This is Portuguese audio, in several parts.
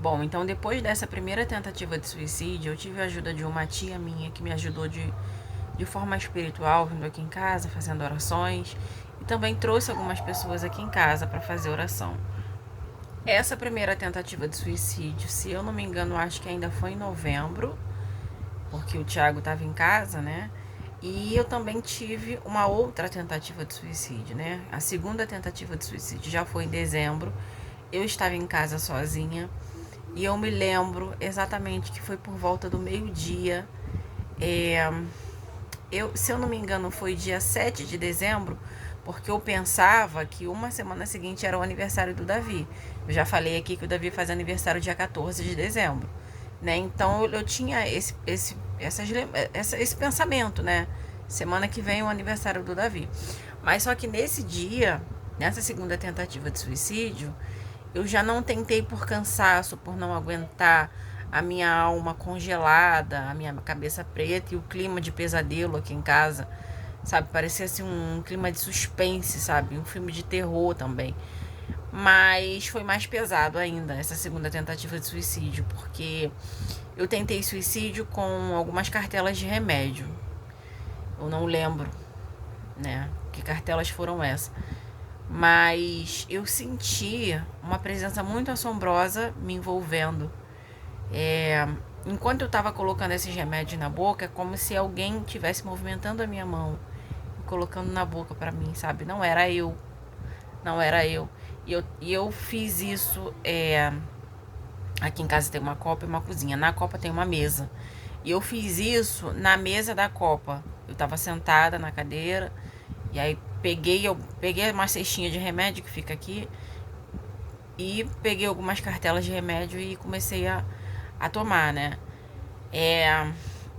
Bom, então depois dessa primeira tentativa de suicídio, eu tive a ajuda de uma tia minha que me ajudou de forma espiritual, vindo aqui em casa, fazendo orações, e também trouxe algumas pessoas aqui em casa para fazer oração. Essa primeira tentativa de suicídio, se eu não me engano, acho que ainda foi em novembro, porque o Thiago estava em casa, né? E eu também tive uma outra tentativa de suicídio, né? A segunda tentativa de suicídio já foi em dezembro. Eu estava em casa sozinha e eu me lembro exatamente que foi por volta do meio-dia. Se eu não me engano, foi dia 7 de dezembro, porque eu pensava que uma semana seguinte era o aniversário do Davi. Eu já falei aqui que o Davi faz aniversário dia 14 de dezembro, né? Então eu tinha esse pensamento, né? Semana que vem é o aniversário do Davi. Mas só que nesse dia, nessa segunda tentativa de suicídio, eu já não tentei por cansaço, por não aguentar a minha alma congelada, a minha cabeça preta e o clima de pesadelo aqui em casa, sabe? Parecia assim um clima de suspense, sabe? Um filme de terror também. Mas foi mais pesado ainda essa segunda tentativa de suicídio, porque eu tentei suicídio com algumas cartelas de remédio. Eu não lembro, né? Que cartelas foram essas. Mas eu senti uma presença muito assombrosa me envolvendo. Enquanto eu estava colocando esses remédios na boca, é como se alguém estivesse movimentando a minha mão e colocando na boca para mim, sabe? Não era eu, não era eu. E eu fiz isso. Aqui em casa tem uma copa e uma cozinha. Na copa tem uma mesa. E eu fiz isso na mesa da copa. Eu estava sentada na cadeira e aí eu peguei uma cestinha de remédio que fica aqui e peguei algumas cartelas de remédio e comecei a tomar, né?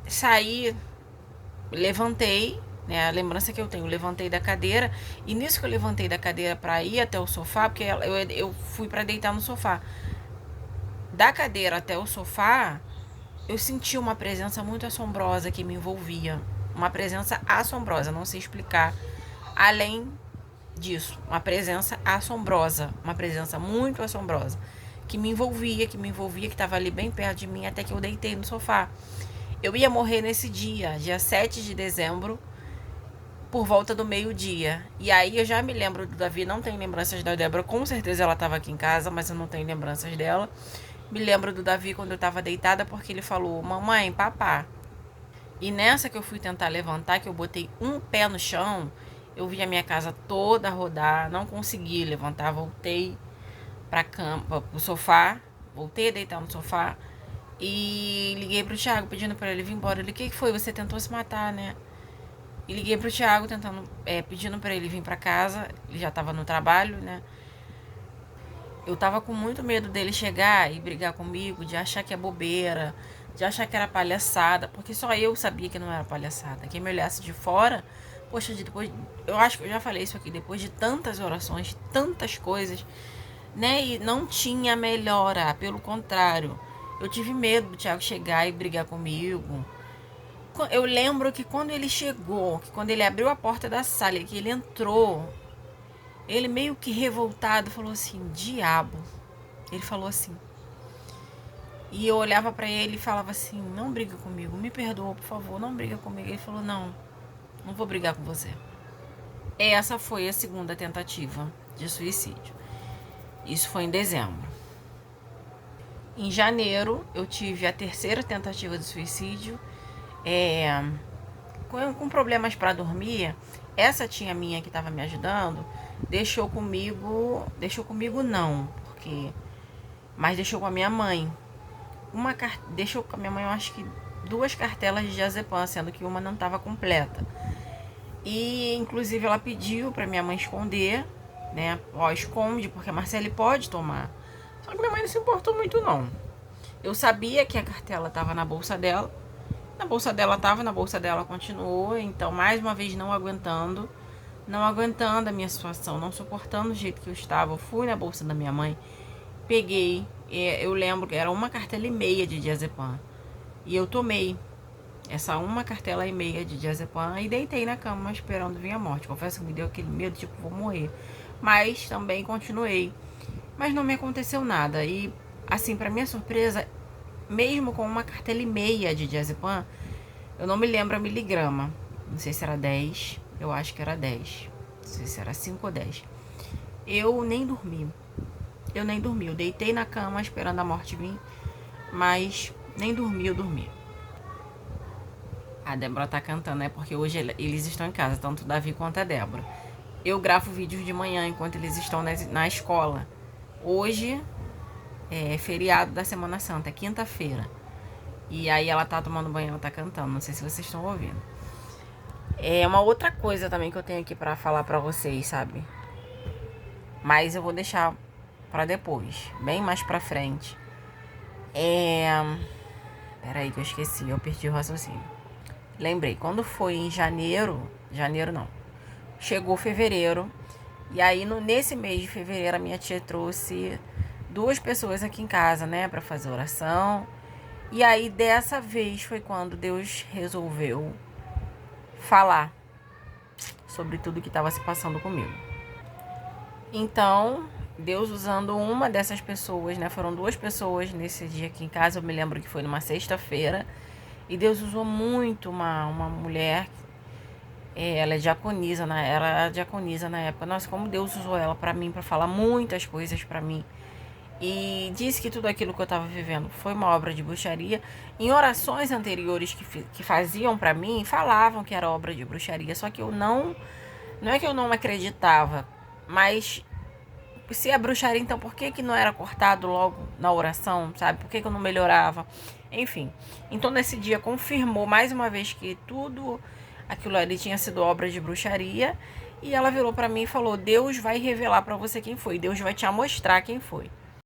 Saí, levantei, né? A lembrança que eu tenho, levantei da cadeira e nisso que eu levantei da cadeira para ir até o sofá, porque eu fui para deitar no sofá. Da cadeira até o sofá, eu senti uma presença muito assombrosa que me envolvia. Uma presença assombrosa, não sei explicar. Além disso, uma presença assombrosa, uma presença muito assombrosa, que me envolvia, que estava ali bem perto de mim, até que eu deitei no sofá. Eu ia morrer nesse dia 7 de dezembro, por volta do meio-dia. E aí eu já me lembro do Davi, não tenho lembranças da Débora, com certeza ela estava aqui em casa, mas eu não tenho lembranças dela. Me lembro do Davi quando eu estava deitada, porque ele falou, mamãe, papá. E nessa que eu fui tentar levantar, que eu botei um pé no chão, eu vi a minha casa toda rodar, não consegui levantar, voltei pra cama, pro sofá, voltei a deitar no sofá e liguei pro Thiago pedindo para ele vir embora. Ele, o que foi? Você tentou se matar, né? E liguei pro Thiago pedindo para ele vir para casa, ele já tava no trabalho, né? Eu tava com muito medo dele chegar e brigar comigo, de achar que é bobeira, de achar que era palhaçada, porque só eu sabia que não era palhaçada. Quem me olhasse de fora, poxa, depois, eu acho que eu já falei isso aqui, depois de tantas orações, tantas coisas, né? E não tinha melhora, pelo contrário. Eu tive medo do Thiago chegar e brigar comigo. Eu lembro que quando ele chegou, que quando ele abriu a porta da sala, que ele entrou, ele meio que revoltado falou assim, diabo. Ele falou assim. E eu olhava pra ele e falava assim, não briga comigo, me perdoa, por favor, não briga comigo. Ele falou, não, não vou brigar com você. Essa foi a segunda tentativa de suicídio. Isso foi em dezembro. Em janeiro, eu tive a terceira tentativa de suicídio. Com problemas para dormir, essa tia minha que estava me ajudando deixou comigo não, porque mas deixou com a minha mãe. Deixou com a minha mãe, eu acho que 2 cartelas de diazepam, sendo que uma não estava completa. E inclusive ela pediu para minha mãe esconder, né? Ó, esconde, porque a Marcele pode tomar. Só que minha mãe não se importou muito não. Eu sabia que a cartela estava na bolsa dela. Na bolsa dela estava, na bolsa dela continuou. Então, mais uma vez, não aguentando a minha situação, não suportando o jeito que eu estava. Eu fui na bolsa da minha mãe, peguei, eu lembro que era 1,5 cartela de diazepam. E eu tomei essa 1,5 cartela de diazepam e deitei na cama esperando vir a morte. Confesso que me deu aquele medo, tipo, vou morrer. Mas também continuei. Mas não me aconteceu nada. E Assim, pra minha surpresa, mesmo com uma cartela e meia de diazepam, eu não me lembro a miligrama. Não sei se era 10, eu acho que era 10. Não sei se era 5 ou 10. Eu nem dormi. Eu nem dormi. Eu deitei na cama esperando a morte vir, mas nem dormi, eu dormi. A Débora tá cantando, né? Porque hoje eles estão em casa, tanto o Davi quanto a Débora. Eu gravo vídeos de manhã enquanto eles estão na escola. Hoje é feriado da Semana Santa, é quinta-feira. E aí ela tá tomando banho, ela tá cantando. Não sei se vocês estão ouvindo. É uma outra coisa também que eu tenho aqui pra falar pra vocês, sabe? Mas eu vou deixar pra depois, bem mais pra frente. Peraí que eu esqueci, eu perdi o raciocínio. Lembrei, quando foi em janeiro não, chegou fevereiro, e aí nesse mês de fevereiro a minha tia trouxe 2 pessoas aqui em casa, né, pra fazer oração. E aí dessa vez foi quando Deus resolveu falar sobre tudo que estava se passando comigo. Então, Deus usando uma dessas pessoas, né? Foram 2 pessoas nesse dia aqui em casa. Eu me lembro que foi numa sexta-feira. E Deus usou muito uma mulher. Ela é diaconisa, né? Ela era diaconisa na época. Nossa, como Deus usou ela pra mim, pra falar muitas coisas pra mim. E disse que tudo aquilo que eu estava vivendo foi uma obra de bruxaria. Em orações anteriores que faziam pra mim, falavam que era obra de bruxaria. Só que eu não é que eu não acreditava, mas se é bruxaria, então por que não era cortado logo na oração, sabe? Por que eu não melhorava? Enfim, então nesse dia confirmou mais uma vez que tudo aquilo ali tinha sido obra de bruxaria. E ela virou pra mim e falou: Deus vai revelar pra você quem foi, Deus vai te mostrar quem foi.